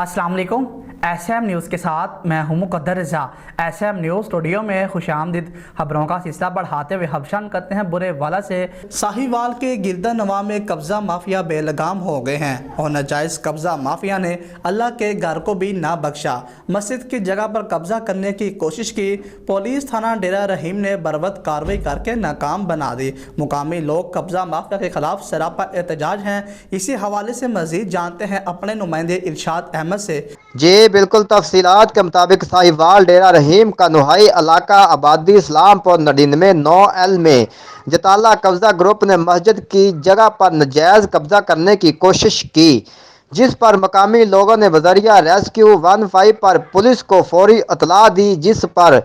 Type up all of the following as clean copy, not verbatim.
अस्सलाम वालेकुम। SM news के साथ मैं हूं मुक़द्दर रज़ा। SM न्यूज़ स्टूडियो में खुशामदीद। खबरों का सिलसिला बढ़ाते हुए हबशान करते हैं बुरे वाला से। साहिवाल के गिरदा नवा में कब्ज़ा माफिया बेलगाम हो गए हैं और नाजायज़ कब्ज़ा माफिया ने अल्लाह के घर को भी ना बख्शा। मस्जिद की जगह पर कब्ज़ा करने की कोशिश की। पुलिस थाना डेरा रहीम ने बरवक्त कार्रवाई करके नाकाम बना दी। मुकामी लोग कब्ज़ा माफिया के खिलाफ सरापा एहतजाज हैं। इसी हवाले से मज़ीद जानते हैं अपने नुमाइंदे इरशाद अहमद से। जी बिल्कुल, तफसीलात के मुताबिक साहिवाल डेरा रहीम का नुहाई इलाका आबादी इस्लामपुर 99 9L में जताला कब्जा ग्रुप ने मस्जिद की जगह पर नजायज़ कब्जा करने की कोशिश की, जिस पर मकामी लोगों ने बजरिया रेस्क्यू 15 पर पुलिस को फौरी इतला दी, जिस पर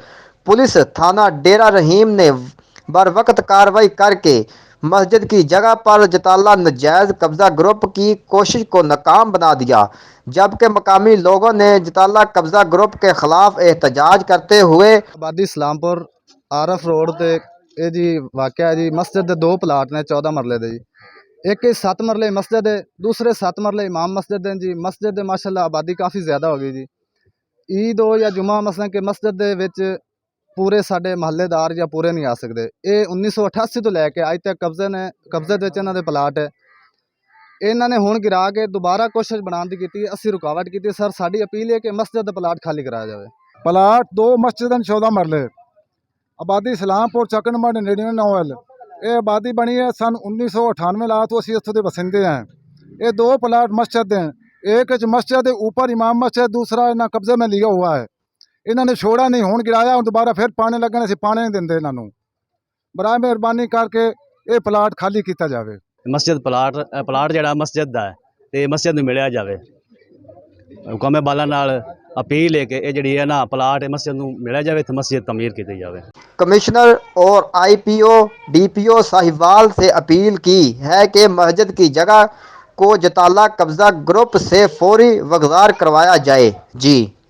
पुलिस थाना डेरा रहीम ने बरवक्त कार्रवाई करके मस्जिद की जगह पर जताला नजायज़ कब्जा ग्रुप की कोशिश को नाकाम बना दिया, जबकि मकामी लोगों ने जताला कब्जा ग्रुप के खिलाफ एहतजाज करते हुए आबादी इस्लामपुर आरफ रोड ते ये जी वाक़या है जी। मस्जिद दे 2 प्लाट ने 14 मरले दे जी। एक 7 मरले मस्जिद है, दूसरे 7 मरले इमाम मस्जिद हैं जी। मस्जिद माशाल्लाह आबादी काफ़ी ज़्यादा हो गई जी। ईद हो या जुमा मसलन कि मस्जिद दे विच पूरे साडे महल्लेदार या पूरे नहीं आ सकते। ये 1988 तो लैके अज तक कब्जे दे इन्हां दे प्लाट है। इन्हां ने हुण गिरा के दोबारा कोशिश बनाने की की, असीं रुकावट की। सर साडी अपील है कि मस्जिद दा प्लाट खाली कराया जाए। प्लाट 2 मस्जिद 14 मरले आबादी इस्लामपुर ਚੱਕ ਨੰਬਰ 99 ये आबादी बनी है सन 1998 ला तो असी इत्थों के बसिंदे हैं। ये 2 प्लाट मस्जिद हैं, एक मस्जिद ऊपर इमाम मस्जिद, दूसरा इन्हें कब्जे में लिया हुआ है। इन्होंने छोड़ा नहीं, हुण गिराया, दोबारा फिर पाने लगन, असीं पाने नहीं देंदे इन्हों। बराए मेहरबानी करके ये प्लाट खाली किया जाए। मस्जिद प्लाट जिहड़ा मस्जिद दा है ते मस्जिद नूं मिलिया जावे। हुक्म बाला नाल अपील है कि ये जिहड़ी है ना प्लाट मस्जिद नूं मिलिया जावे ते मस्जिद तमीर की जावे। कमिश्नर और IPO DPO साहिवाल से अपील की है कि मस्जिद की जगह को जताला कब्जा ग्रुप से फौरी वगज़ार करवाया जाए। जी।